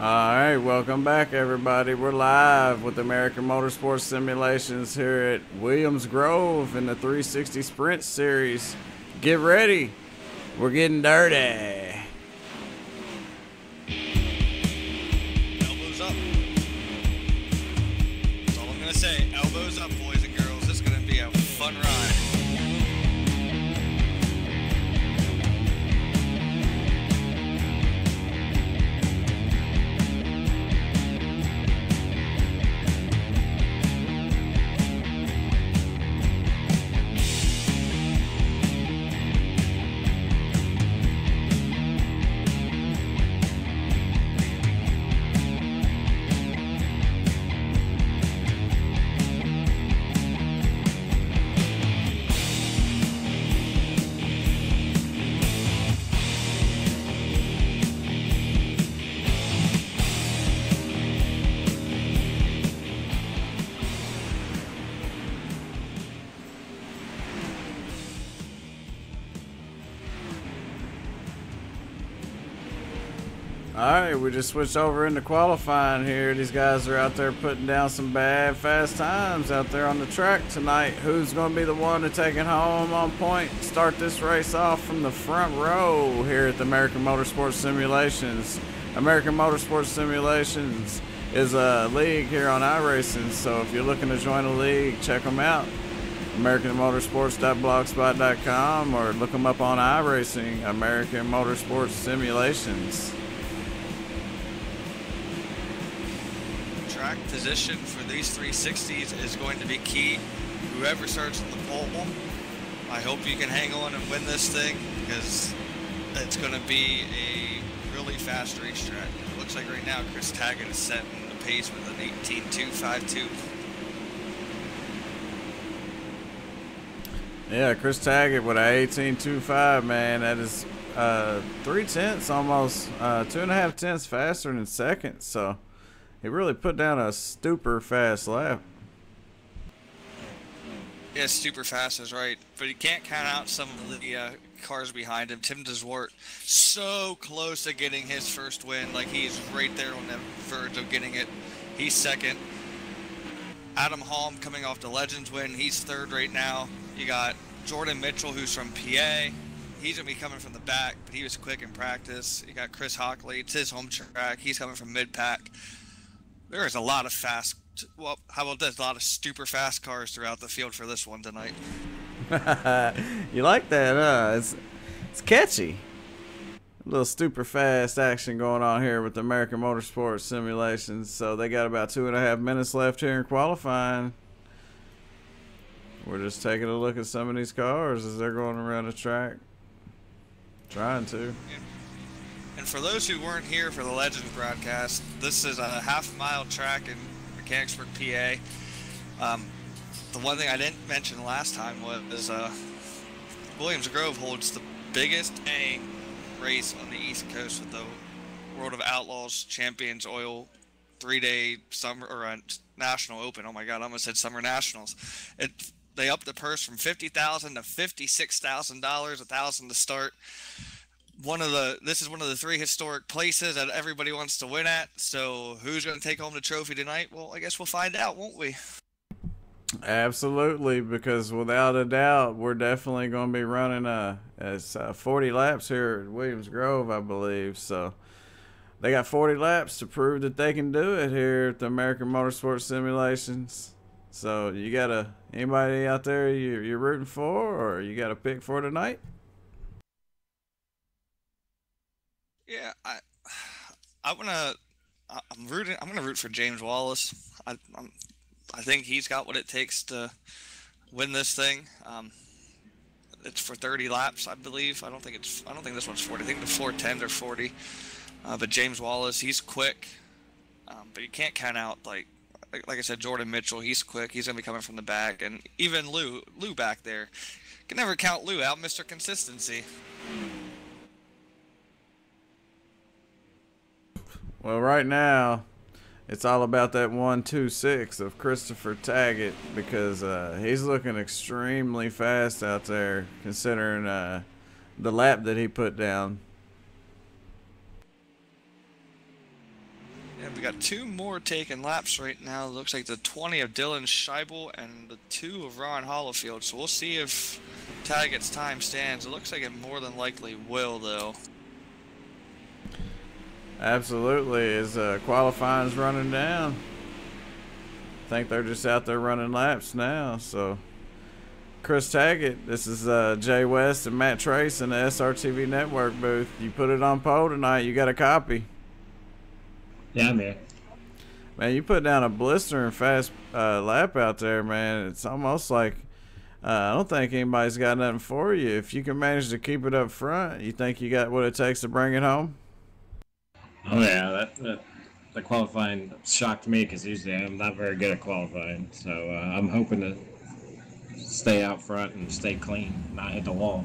Alright, welcome back everybody. We're live with American Motorsports Simulations here at Williams Grove in the 360 Sprint Series. Get ready, we're getting dirty. Elbows up. That's all I'm going to say. Elbows up, boys and girls. This is going to be a fun ride. Alright, we just switched over into qualifying here. These guys are out there putting down some bad fast times out there on the track tonight. Who's going to be the one to take it home on point? Start this race off from the front row here at the American Motorsports Simulations. American Motorsports Simulations is a league here on Iracing, so if you're looking to join a league, check them out. AmericanMotorsports.blogspot.com or look them up on Iracing, American Motorsports Simulations. Track position for these 360s is going to be key. Whoever starts on the pole, I hope you can hang on and win this thing, because it's going to be a really fast racetrack. It looks like right now Chris Taggart is setting the pace with an 18.252. Yeah, Chris Taggart with a 18.25, man. That is 3/10, almost 2.5 tenths faster than second. So he really put down a super fast lap. Yeah, super fast is right, but you can't count out some of the cars behind him. Tim DeZwart so close to getting his first win, like he's right there on the verge of getting it. He's second. Adam Halm coming off the Legends win, he's third right now. You got Jordan Mitchell, who's from PA. He's going to be coming from the back, but he was quick in practice. You got Chris Hockley, it's his home track. He's coming from mid-pack. There is a lot of fast, well, how about this? A lot of super fast cars throughout the field for this one tonight. You like that, huh? It's catchy. A little super fast action going on here with the American Motorsports Simulations. So they got about 2.5 minutes left here in qualifying. We're just taking a look at some of these cars as they're going around the track. Trying to. And for those who weren't here for the Legends broadcast, this is a half-mile track in Mechanicsburg, PA. The one thing I didn't mention last time was Williams Grove holds the biggest A race on the East Coast with the World of Outlaws Champions Oil 3-day summer or National Open. Oh my God, I almost said Summer Nationals. They upped the purse from $50,000 to $56,000, $1,000 to start. This is one of the 3 historic places that everybody wants to win at. So who's going to take home the trophy tonight? Well, I guess we'll find out, won't we? Absolutely, because without a doubt, we're definitely going to be running 40 laps here at Williams Grove, I believe. So they got 40 laps to prove that they can do it here at the American Motorsports Simulations. So you got anybody out there you're rooting for, or you got a pick for tonight? Yeah, I'm gonna root for James Wallace. I think he's got what it takes to win this thing. It's for 30 laps, I believe. I don't think this one's 40. I think the 410s are 40. But James Wallace, he's quick. But you can't count out like I said, Jordan Mitchell. He's quick. He's gonna be coming from the back, and even Lou back there. Can never count Lou out, Mr. Consistency. Well, right now, it's all about that 126 of Christopher Taggart, because he's looking extremely fast out there considering the lap that he put down. got 2 more taking laps right now. Looks like the 20 of Dylan Scheibel and the 2 of Ron Hollifield. So we'll see if Taggart's time stands. It looks like it more than likely will, though. Absolutely. As qualifying's running down. I think they're just out there running laps now. So, Chris Taggart, this is Jay West and Matt Trace in the SRTV Network booth. You put it on pole tonight. You got a copy. Yeah, I'm here. Man, you put down a blistering fast lap out there, man. It's almost like I don't think anybody's got nothing for you. If you can manage to keep it up front, you think you got what it takes to bring it home? Oh, yeah. That qualifying shocked me because usually I'm not very good at qualifying. So I'm hoping to stay out front and stay clean, not hit the wall.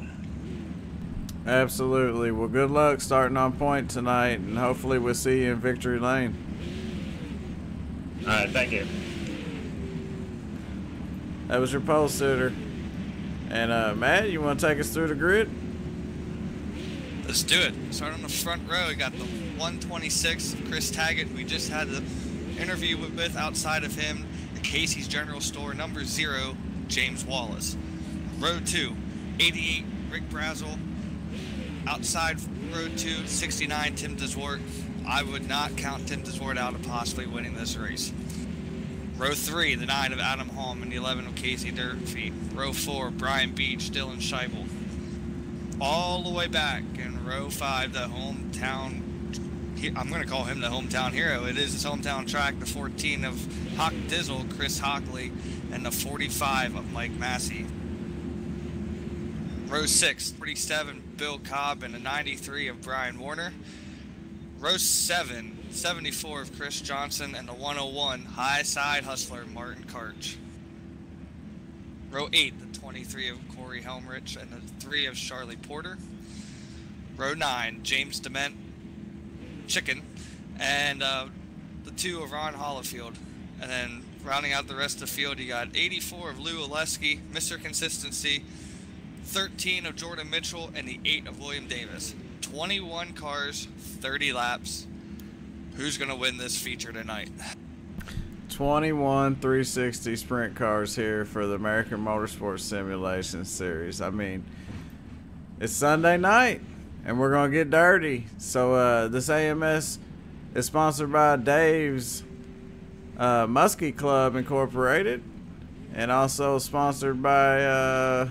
Absolutely. Well, good luck starting on point tonight, and hopefully we'll see you in victory lane. All right, thank you. That was your pole sitter. And Matt, you want to take us through the grid? Let's do it. Start on the front row. We got the 126, Chris Taggart. We just had the interview with outside of him, the Casey's General Store, number 0, James Wallace. Row 2, 88, Rick Brazel. Outside row 2, 69, Tim DeZwart. I would not count Tim DeZwart out of possibly winning this race. Row 3, the 9 of Adam Holm and the 11 of Casey Durfee. Row 4, Brian Beach, Dylan Scheibel. All the way back in row 5, the hometown, I'm going to call him the hometown hero. It is his hometown track, the 14 of Hock Dizzle, Chris Hockley, and the 45 of Mike Massey. Row 6, 47, Bill Cobb, and the 93 of Brian Warner. Row 7, 74 of Chris Johnson, and the 101, high side hustler, Martin Karch. Row 8, the 23 of Corey Helmrich, and the 3 of Charlie Porter. Row 9, James Dement, Chicken, and the 2 of Ron Hollifield. And then rounding out the rest of the field, you got 84 of Lou Oleski, Mr. Consistency, 13 of Jordan Mitchell, and the 8 of William Davis. 21 cars, 30 laps. Who's going to win this feature tonight? 21 360 sprint cars here for the American Motorsports Simulation Series. I mean, it's Sunday night, and we're going to get dirty. So this AMS is sponsored by Dave's Muskie Club Incorporated, and also sponsored by...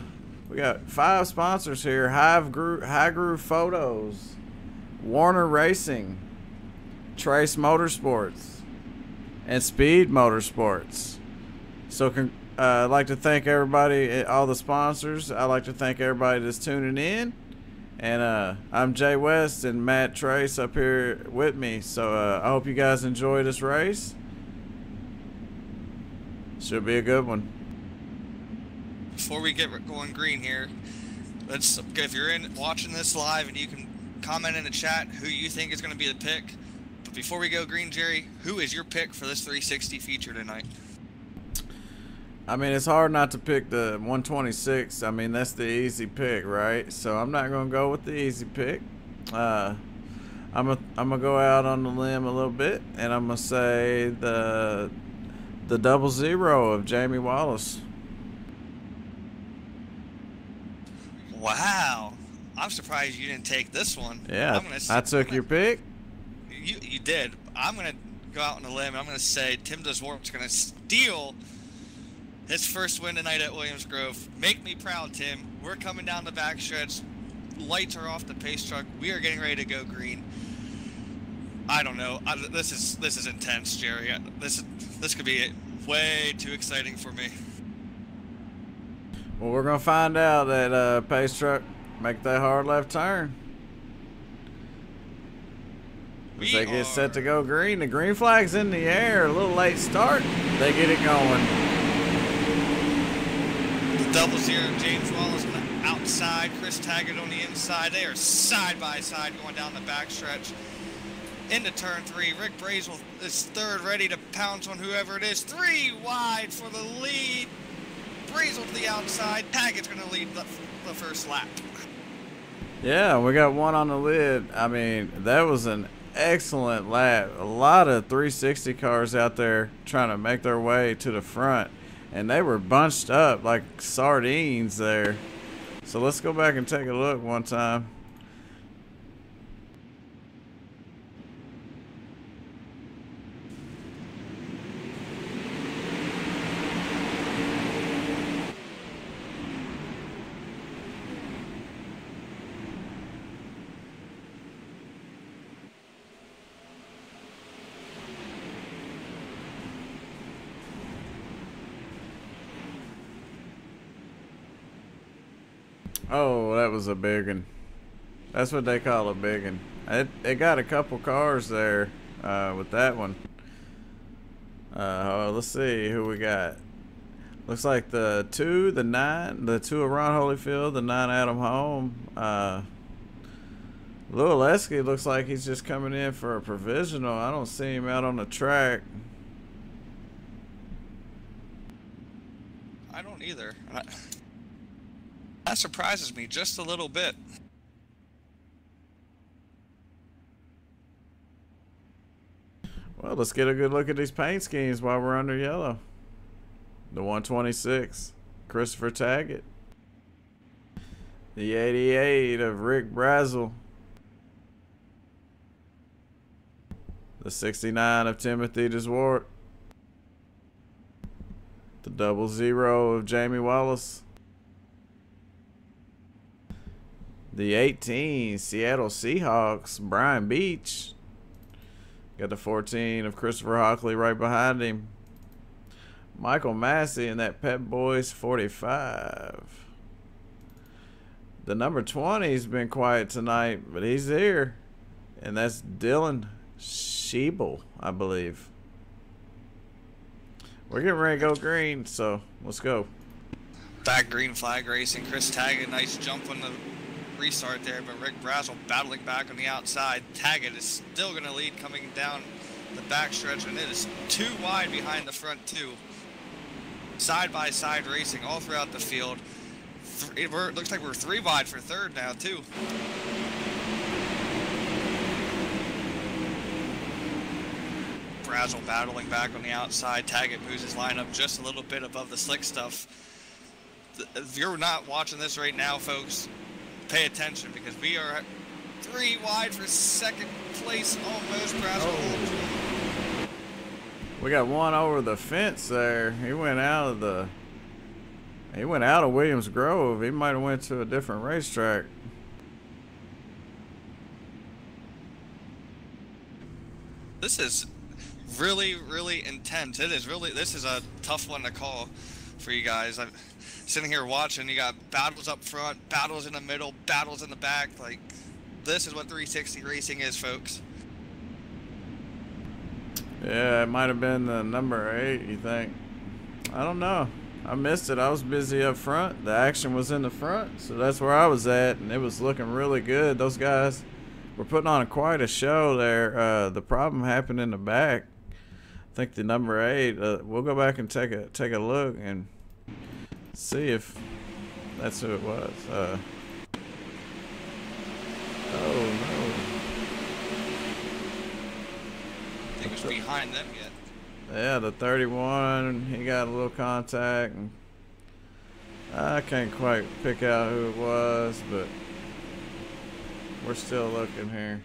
we got 5 sponsors here: High Groove Photos, Warner Racing, Trace Motorsports, and Speed Motorsports. So I'd like to thank everybody, all the sponsors. I'd like to thank everybody that's tuning in. And I'm Jay West and Matt Trace up here with me. So I hope you guys enjoy this race. Should be a good one. Before we get going green here, if you're watching this live, and you can comment in the chat who you think is going to be the pick. But before we go green, Jerry, who is your pick for this 360 feature tonight? I mean, it's hard not to pick the 126. I mean, that's the easy pick, right? So I'm not going to go with the easy pick. I'm gonna go out on the limb a little bit, and I'm gonna say the 00 of Jamie Wallace. Wow, I'm surprised you didn't take this one. Yeah, I took your pick. You did. I'm gonna go out on a limb. I'm gonna say Tim DeZwart's gonna steal his first win tonight at Williams Grove. Make me proud, Tim. We're coming down the backstretch. Lights are off the pace truck. We are getting ready to go green. I don't know. This is intense, Jerry. This could be way too exciting for me. Well, we're gonna find out that pace truck make that hard left turn. As they get set to go green, the green flag's in the air. A little late start. They get it going. The 00 James Wallace on the outside, Chris Taggart on the inside. They are side by side going down the backstretch. Into turn 3, Rick Brazel is third, ready to pounce on whoever it is. 3 wide for the lead. Brazel to the outside. Taggart's going to lead the first lap. Yeah, we got one on the lid. I mean, that was an excellent lap. A lot of 360 cars out there trying to make their way to the front, and they were bunched up like sardines there. So let's go back and take a look one time. Oh, that was a big one. That's what they call a big one. It got a couple cars there with that one. Let's see who we got. Looks like the 2, the 9, the 2 of Ron Holyfield, the 9 Adam Home. Lou Oleski looks like he's just coming in for a provisional. I don't see him out on the track. I don't either. That surprises me just a little bit. Well, let's get a good look at these paint schemes while we're under yellow. The 126, Christopher Taggett. The 88 of Rick Brazel. The 69 of Timothy DeSwart. The 00 of Jamie Wallace. The 18 Seattle Seahawks, Brian Beach. Got the 14 of Christopher Hockley right behind him. Michael Massey in that Pep Boys 45. The number 20's been quiet tonight, but he's here. And that's Dylan Schiebel, I believe. We're getting ready to go green, so let's go. Back green flag racing. Chris Taggett, nice jump on the restart there, but Rick Brazel battling back on the outside. Taggett is still going to lead coming down the backstretch, and it is too wide behind the front two. Side by side racing all throughout the field. It looks like we're 3 wide for third now too. Brazel battling back on the outside. Taggett moves his lineup just a little bit above the slick stuff. If you're not watching this right now, folks, pay attention, because we are 3 wide for second place almost. Brazel. Oh. We got one over the fence there. He went out of Williams Grove. He might have went to a different racetrack. This is really, really intense. This is a tough one to call for you guys. I'm sitting here watching. You got battles up front, battles in the middle, battles in the back. Like, this is what 360 racing is, folks. Yeah, it might have been the number 8, you think? I don't know. I missed it. I was busy up front. The action was in the front, so that's where I was at, and it was looking really good. Those guys were putting on quite a show there. The problem happened in the back. I think the number 8. We'll go back and take a look and see if that's who it was. Oh no! I think it was behind them yet. Yeah, the 31. He got a little contact, and I can't quite pick out who it was, but we're still looking here.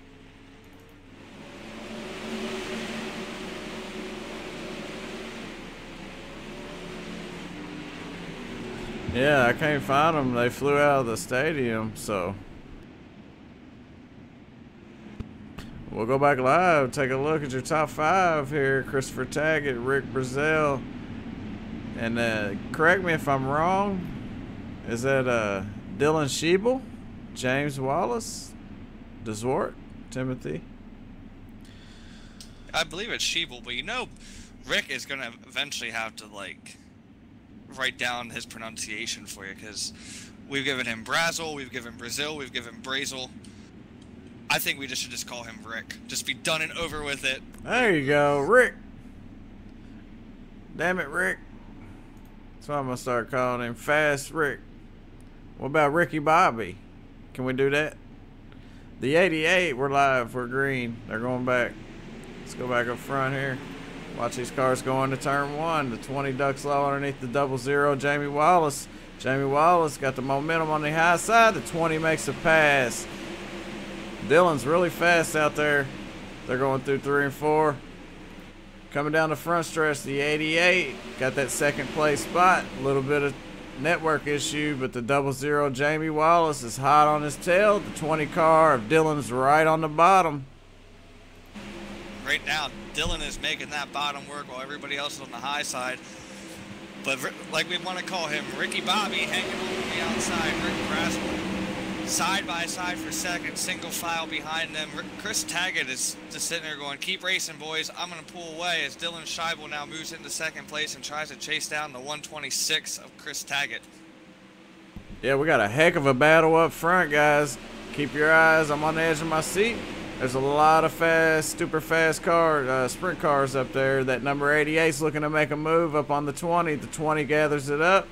Yeah, I can't find them. They flew out of the stadium, so we'll go back live, take a look at your top 5 here. Christopher Taggett, Rick Brazel, and correct me if I'm wrong. Is that Dylan Schiebel, James Wallace, DeSwart, Timothy? I believe it's Schiebel, but you know, Rick is gonna eventually have to write down his pronunciation for you, because we've given him Brazel, we've given Brazil, we've given Brazel. I think we should just call him Rick. Just be done and over with it. There you go, Rick. Damn it, Rick. That's what I'm gonna start calling him, Fast Rick. What about Ricky Bobby? Can we do that? The 88, we're live. We're green. They're going back. Let's go back up front here. Watch these cars go into turn 1. The 20 ducks low underneath the 00. Jamie Wallace. Jamie Wallace got the momentum on the high side. The 20 makes a pass. Dylan's really fast out there. They're going through 3 and 4. Coming down the front stretch, the 88 got that second place spot. A little bit of network issue, but the 00 Jamie Wallace is hot on his tail. The 20 car of Dylan's right on the bottom. Right now, Dylan is making that bottom work while everybody else is on the high side. But like we want to call him, Ricky Bobby hanging on the outside. Rick Braswell side by side for second, single file behind them. Chris Taggett is just sitting there going, keep racing, boys. I'm going to pull away as Dylan Scheibel now moves into second place and tries to chase down the 126 of Chris Taggett. Yeah, we got a heck of a battle up front, guys. Keep your eyes. I'm on the edge of my seat. There's a lot of fast, super fast cars, sprint cars up there. That number 88 is looking to make a move up on the 20. The 20 gathers it up.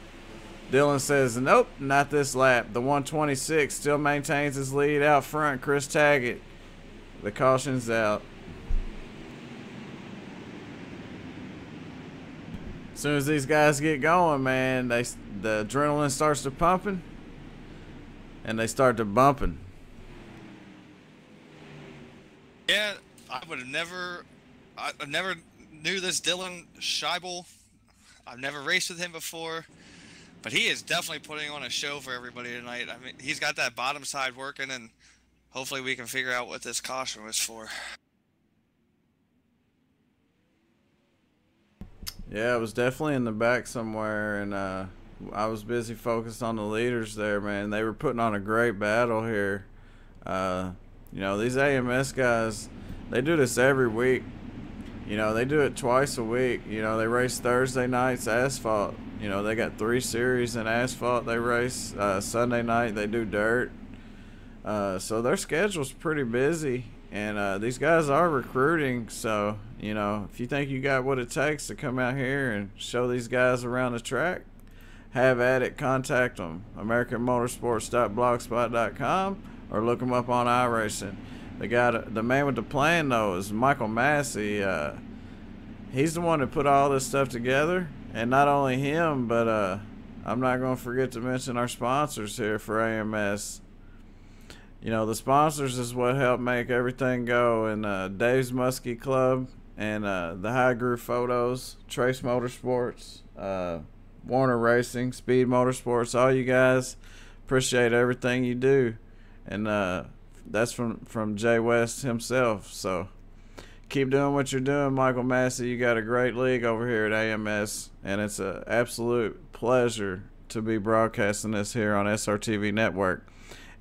Dylan says, nope, not this lap. The 126 still maintains his lead out front. Chris Taggett, the caution's out. As soon as these guys get going, man, the adrenaline starts to pumping, and they start to bumping. Yeah, I would have never, I never knew this Dylan Scheibel. I've never raced with him before. But he is definitely putting on a show for everybody tonight. I mean, he's got that bottom side working, and hopefully we can figure out what this caution was for. Yeah, it was definitely in the back somewhere, and I was busy focused on the leaders there, man. They were putting on a great battle here. You know, these AMS guys, they do this every week. You know, they do it twice a week. You know, they race Thursday nights asphalt. You know, they got 3 series in asphalt they race. Sunday night they do dirt. So their schedule's pretty busy. And these guys are recruiting. So, you know, if you think you got what it takes to come out here and show these guys around the track, have at it. Contact them. AmericanMotorsports.blogspot.com or look them up on Iracing. The man with the plan, though, is Michael Massey. He's the one that put all this stuff together. And not only him, but I'm not going to forget to mention our sponsors here for AMS. You know, the sponsors is what helped make everything go. And Dave's Muskie Club and the High Groove Photos, Trace Motorsports, Warner Racing, Speed Motorsports, all you guys, appreciate everything you do. And that's from Jay West himself. So keep doing what you're doing, Michael Massey. You got a great league over here at AMS, and it's an absolute pleasure to be broadcasting this here on SRTV Network.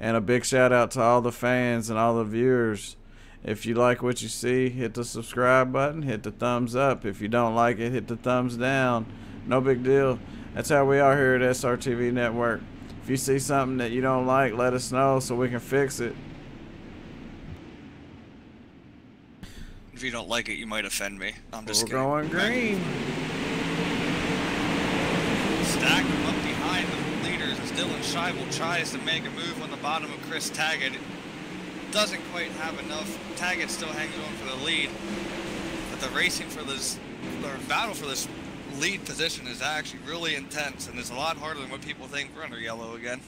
And a big shout out to all the fans and all the viewers. If you like what you see, hit the subscribe button, hit the thumbs up. If you don't like it, hit the thumbs down. No big deal. That's how we are here at SRTV Network. If you see something that you don't like, let us know so we can fix it. If you don't like it, you might offend me. I'm just We're kidding. going green. Stack them up behind the leaders as Dylan Scheibel tries to make a move on the bottom of Chris Taggett. Doesn't quite have enough. Taggett still hangs on for the lead. But the racing for this, the battle for this lead position is actually really intense, and it's a lot harder than what people think. We're under yellow again.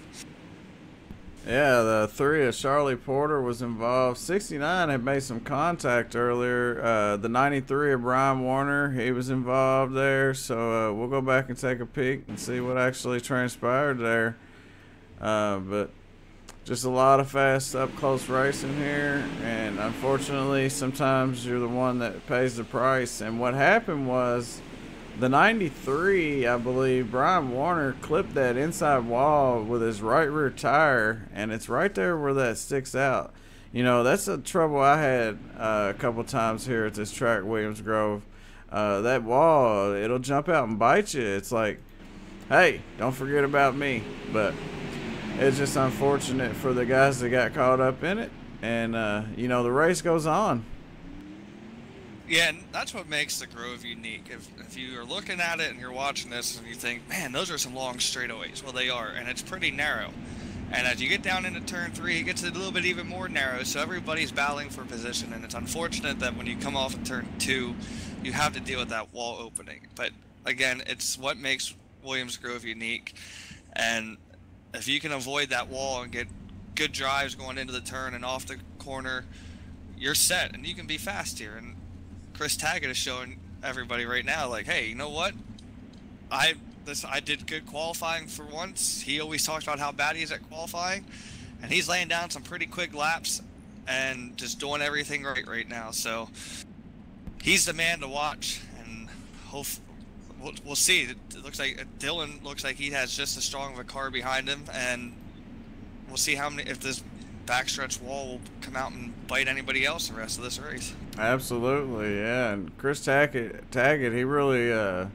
Yeah, the 3 of Charlie Porter was involved. 69 had made some contact earlier. The 93 of Brian Warner, he was involved there. So we'll go back and take a peek and see what actually transpired there. But just a lot of fast up-close racing here. And unfortunately, sometimes you're the one that pays the price. And what happened was the 93, I believe, Brian Warner clipped that inside wall with his right rear tire, and it's right there where that sticks out. You know, that's the trouble I had a couple times here at this track, Williams Grove. That wall, it'll jump out and bite you. It's like, hey, don't forget about me. But it's just unfortunate for the guys that got caught up in it. And, you know, the race goes on. Yeah, and that's what makes the Grove unique. If you are looking at it and you're watching this and you think, man, those are some long straightaways. Well, they are, and it's pretty narrow. And as you get down into turn 3, it gets a little bit even more narrow, so everybody's battling for position, and it's unfortunate that when you come off of turn 2, you have to deal with that wall opening. But again, it's what makes Williams Grove unique, and if you can avoid that wall and get good drives going into the turn and off the corner, you're set, and you can be fast here. And Chris Taggett is showing everybody right now, like, hey, you know what? I did good qualifying for once. He always talks about how bad he is at qualifying, and he's laying down some pretty quick laps and just doing everything right now. So he's the man to watch, and we'll see. It looks like Dylan looks like he has just as strong of a car behind him, and we'll see if this backstretch wall will come out and bite anybody else the rest of this race. Absolutely, yeah. And Chris Taggett, he really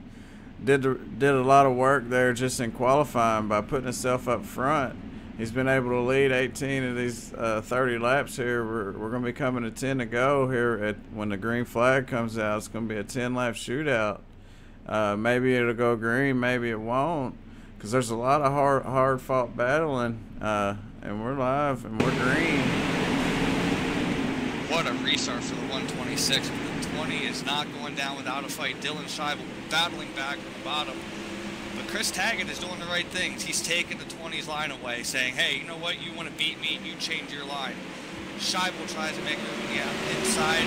did a lot of work there just in qualifying by putting himself up front. He's been able to lead 18 of these 30 laps here. We're going to be coming to 10 to go here when the green flag comes out. It's going to be a 10-lap shootout. Maybe it'll go green, maybe it won't, because there's a lot of hard-fought battling, and we're live and we're green. What a restart for the 126. The 20 is not going down without a fight. Dylan Scheibel battling back from the bottom. But Chris Taggett is doing the right things. He's taking the 20's line away, saying, hey, you know what? You want to beat me, you change your line. Scheibel tries to make room, inside.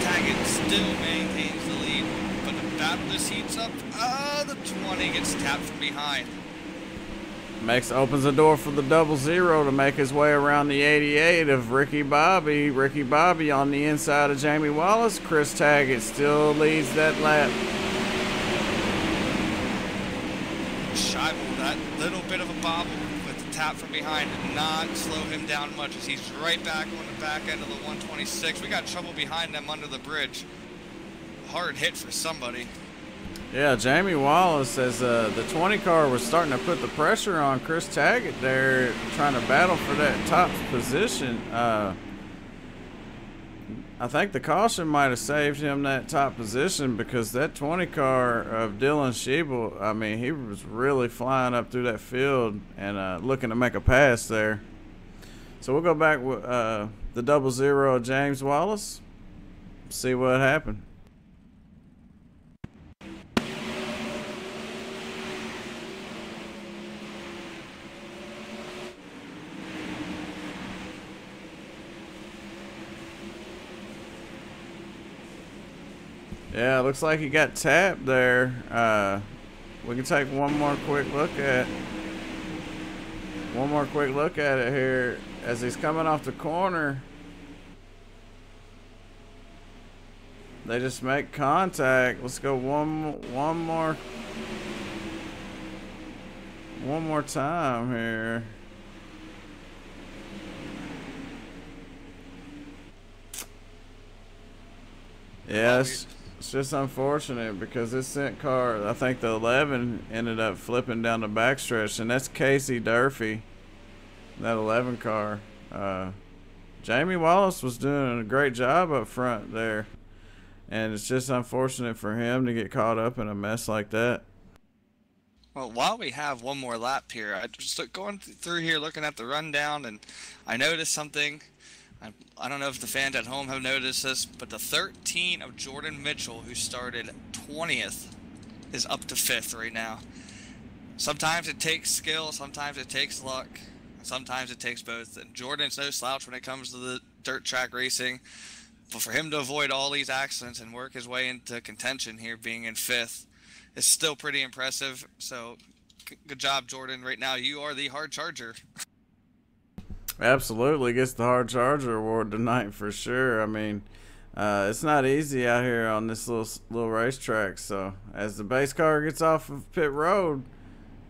Taggett still maintains the lead. But the battle just heats up. The 20 gets tapped from behind. Opens the door for the 00 to make his way around the 88 of Ricky Bobby. Ricky Bobby on the inside of Jamie Wallace. Chris Taggett still leads that lap. Scheibel, that little bit of a bobble with the tap from behind did not slow him down much, as he's right back on the back end of the 126. We got trouble behind them under the bridge. Hard hit for somebody. Yeah, Jamie Wallace, as the 20 car was starting to put the pressure on Chris Taggett there, trying to battle for that top position. I think the caution might have saved him that top position, because that 20 car of Dylan Scheibel, I mean, he was really flying up through that field and looking to make a pass there. So we'll go back with the 00 of James Wallace, see what happened. Yeah, looks like he got tapped there. We can take one more quick look at it here as he's coming off the corner. They just make contact. Let's go one more time here. Yes. It's just unfortunate, because this sent car, I think the 11 ended up flipping down the backstretch, and that's Casey Durfee, that 11 car. Jamie Wallace was doing a great job up front there, and it's just unfortunate for him to get caught up in a mess like that. Well, while we have one more lap here, I just going through here looking at the rundown, and I noticed something. I don't know if the fans at home have noticed this, but the 13 of Jordan Mitchell, who started 20th, is up to 5th right now. Sometimes it takes skill, sometimes it takes luck, sometimes it takes both. And Jordan's no slouch when it comes to the dirt track racing. But for him to avoid all these accidents and work his way into contention here, being in 5th, is still pretty impressive. So good job, Jordan. Right now, you are the hard charger. Absolutely gets the hard charger award tonight for sure. I mean, it's not easy out here on this little racetrack. So as the base car gets off of pit road,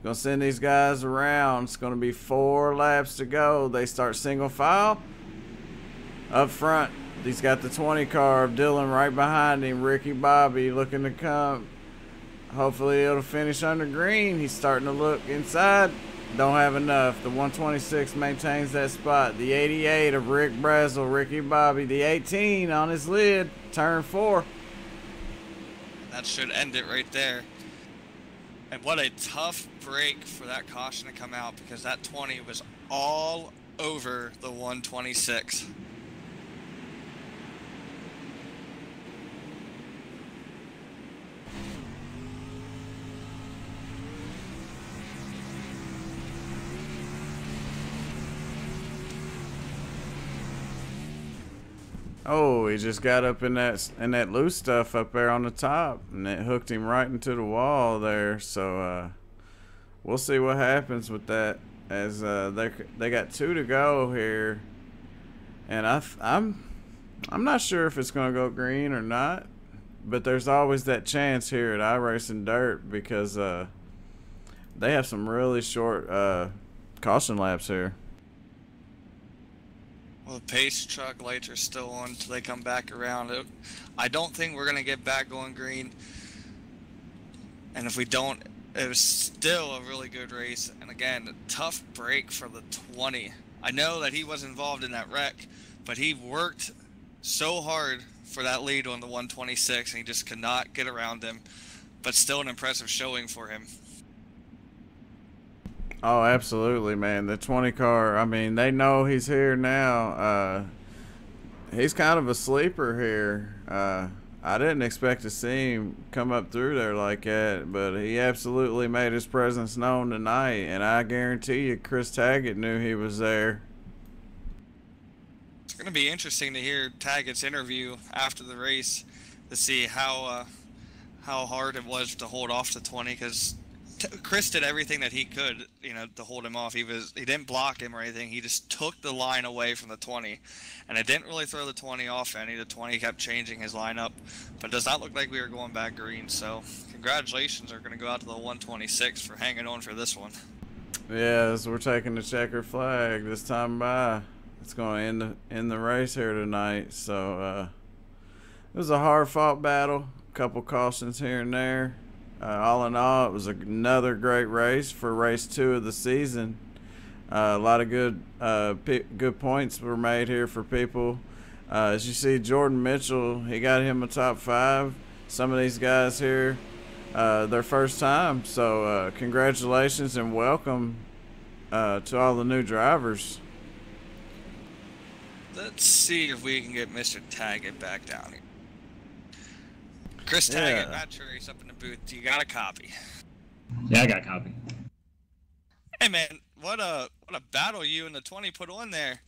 gonna send these guys around. It's gonna be 4 laps to go. They start single file up front. He's got the 20 car of Dylan right behind him. Ricky Bobby looking to come. Hopefully it'll finish under green. He's starting to look inside. Don't have enough. The 126 maintains that spot. The 88 of Rick Brazel, Ricky Bobby. The 18 on his lid, turn 4. That should end it right there. And what a tough break for that caution to come out, because that 20 was all over the 126. Oh, he just got up in that loose stuff up there on the top, and it hooked him right into the wall there. So we'll see what happens with that, as they got 2 to go here, and I'm not sure if it's gonna go green or not, but there's always that chance here at Iracing Dirt, because they have some really short caution laps here. Well, the pace truck lights are still on until they come back around. I don't think we're going to get back going green. And if we don't, it was still a really good race. And again, a tough break for the 20. I know that he was involved in that wreck, but he worked so hard for that lead on the 126, and he just could not get around him. But still an impressive showing for him. Oh, absolutely, man. The 20 car, I mean, they know he's here now. He's kind of a sleeper here. I didn't expect to see him come up through there like that, but he absolutely made his presence known tonight, and I guarantee you Chris Taggett knew he was there. It's going to be interesting to hear Taggett's interview after the race to see how hard it was to hold off the 20, because Chris did everything that he could, to hold him off. He didn't block him or anything. He just took the line away from the 20, and it didn't really throw the 20 off any. The 20 kept changing his lineup, but it does not look like we were going back green. So congratulations are going to go out to the 126 for hanging on for this one. Yeah, as we're taking the checker flag this time by, it's going to end the race here tonight. So it was a hard-fought battle. A couple cautions here and there. All in all, it was another great race for race 2 of the season. A lot of good points were made here for people. As you see, Jordan Mitchell, he got him a top 5. Some of these guys here, their first time. So congratulations and welcome to all the new drivers. Let's see if we can get Mr. Taggett back down here. Chris Taggett, Matt Trace up in the booth. You got a copy? Yeah, I got a copy. Hey man, what a battle you and the 20 put on there.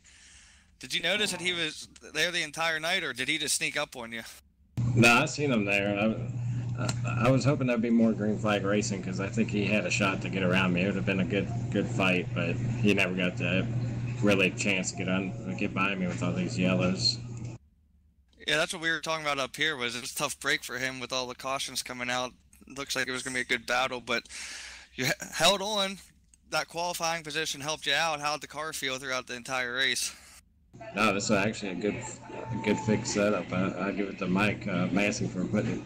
Did you notice that he was there the entire night, or did he just sneak up on you? No, I seen him there. I was hoping there'd be more green flag racing, because I think he had a shot to get around me. It would have been a good fight, but he never got the really chance to get by me with all these yellows. Yeah, that's what we were talking about up here. Was it was a tough break for him with all the cautions coming out. Looks like it was going to be a good battle, but you held on. That qualifying position helped you out. How did the car feel throughout the entire race? No, this is actually a good fixed setup. I give it to Mike Massey for putting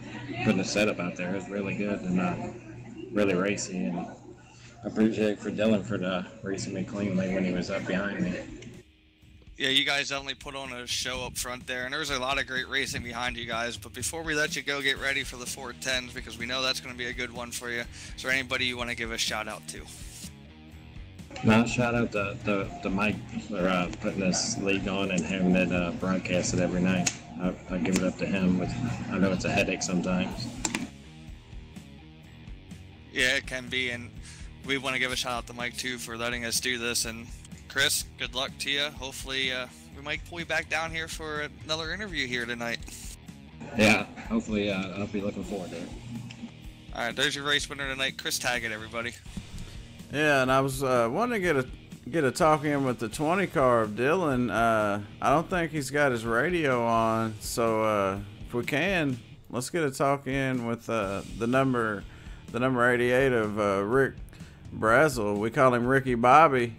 the setup out there. It was really good and really racy, and I appreciate it for Dylan for racing me cleanly when he was up behind me. Yeah, you guys definitely put on a show up front there, and there was a lot of great racing behind you guys. But before we let you go, get ready for the 410s, because we know that's going to be a good one for you. Is there anybody you want to give a shout out to? No, shout out to Mike for putting this league on and having it broadcasted every night. I give it up to him. I know it's a headache sometimes. Yeah, it can be, and we want to give a shout out to Mike too for letting us do this. And Chris, good luck to you. Hopefully we might pull you back down here for another interview here tonight. Yeah, hopefully I'll be looking forward to it. All right, there's your race winner tonight, Chris Taggett, everybody. Yeah, and I was wanting to get a talk in with the 20 car of Dylan. I don't think he's got his radio on, so if we can, let's get a talk in with the number 88 of Rick Brazel. We call him Ricky Bobby.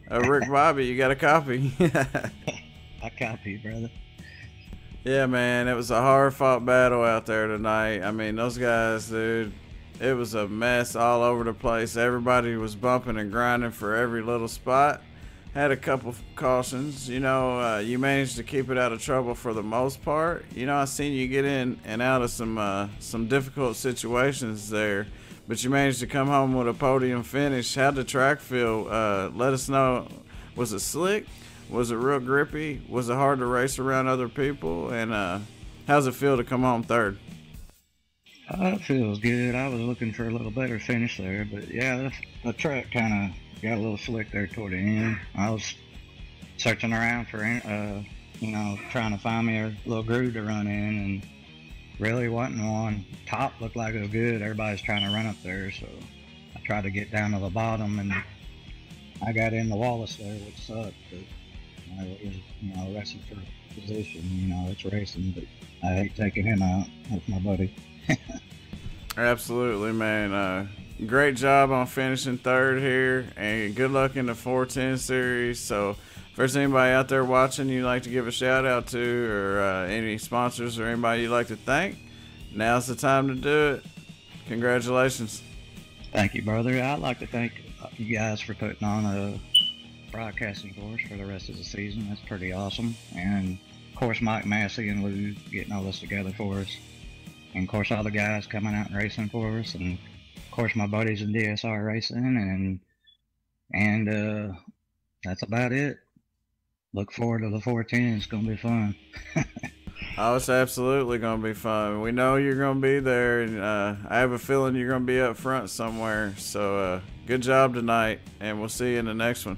Rick Bobby, you got a copy? I copy, brother. Yeah, man, it was a hard-fought battle out there tonight. I mean, those guys, dude, it was a mess all over the place. Everybody was bumping and grinding for every little spot. Had a couple cautions. You managed to keep it out of trouble for the most part. I seen you get in and out of some difficult situations there. but you managed to come home with a podium finish. How'd the track feel? Let us know. Was it slick? Was it real grippy? Was it hard to race around other people? And how's it feel to come home third? It feels good. I was looking for a little better finish there, but yeah, the track kind of got a little slick there toward the end. I was searching around for, trying to find me a little groove to run in, and really wasn't one. Top looked like it was good. Everybody's trying to run up there, so I tried to get down to the bottom, and I got in the Wallace there, which sucked. But it was, racing for position. It's racing, but I hate taking him out. That's my buddy. Absolutely, man. Great job on finishing third here, and good luck in the 410 series. So if there's anybody out there watching you'd like to give a shout out to, or any sponsors or anybody you'd like to thank, now's the time to do it. Congratulations. Thank you, brother. I'd like to thank you guys for putting on a broadcasting for us for the rest of the season. That's pretty awesome. And of course, Mike Massey and Lou getting all this together for us. And of course, all the guys coming out and racing for us. And of course, my buddies in DSR Racing. And that's about it. Look forward to the 410. It's going to be fun. Oh, it's absolutely going to be fun. We know you're going to be there, and I have a feeling you're going to be up front somewhere. So good job tonight, and we'll see you in the next one.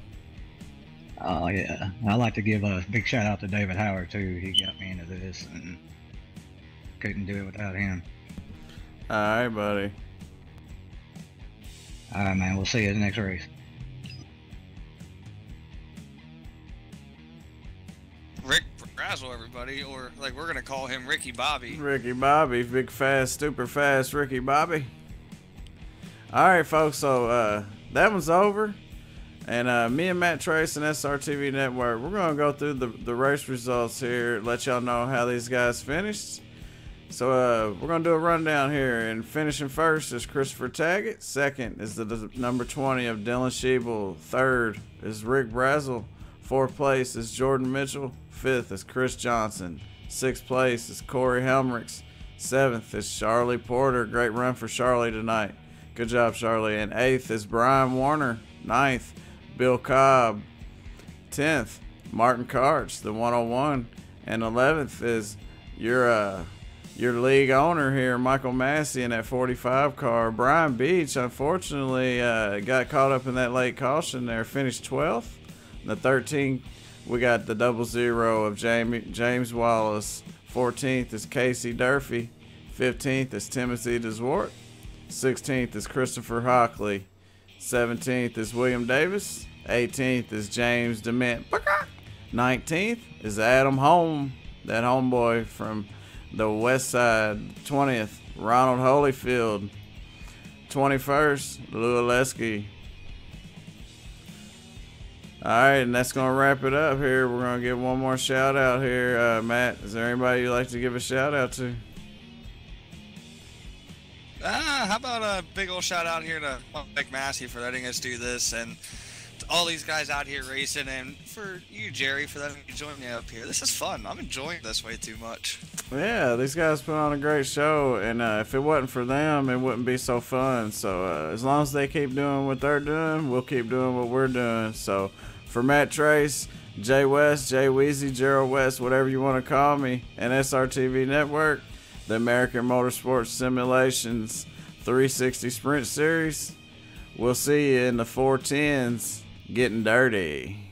Oh, yeah. I'd like to give a big shout out to David Howard, too. He got me into this, and couldn't do it without him. All right, buddy. All right, man. We'll see you in the next race. Rick Brazel, everybody, or like we're gonna call him Ricky Bobby. Ricky Bobby, big fast, super fast Ricky Bobby. All right, folks. So that one's over, and me and Matt Trace and SRTV Network, we're gonna go through the race results here, let y'all know how these guys finished. So we're going to do a rundown here, and finishing first is Christopher Taggett. Second is the number 20 of Dylan Schiebel. Third is Rick Brazel. Fourth place is Jordan Mitchell. Fifth is Chris Johnson. Sixth place is Corey Helmricks. Seventh is Charlie Porter. Great run for Charlie tonight. Good job, Charlie. And eighth is Brian Warner. Ninth, Bill Cobb. 10th, Martin Karch, the 101. And 11th is your league owner here, Michael Massey, in that 45 car. Brian Beach, unfortunately, got caught up in that late caution there, finished 12th. In the 13th, we got the 00 of James Wallace. 14th is Casey Durfee. 15th is Timothy DeSwart. 16th is Christopher Hockley. 17th is William Davis. 18th is James DeMint. 19th is Adam Holm, that homeboy from the West Side. 20th, Ronald Holyfield. 21st, Lou Oleski. Alright, and that's going to wrap it up here. We're going to give one more shout out here. Matt, is there anybody you'd like to give a shout out to? How about a big old shout out here to Mike Massey for letting us do this, and to all these guys out here racing, and for you, Jerry, for letting me join me up here. This is fun. I'm enjoying this way too much. Yeah, these guys put on a great show, and if it wasn't for them, it wouldn't be so fun. So as long as they keep doing what they're doing, we'll keep doing what we're doing. So for Matt Trace, Jay West, Jay Weezy, Gerald West, whatever you want to call me, and SRTV Network, the American Motorsports Simulations 360 Sprint Series, we'll see you in the 410s getting dirty.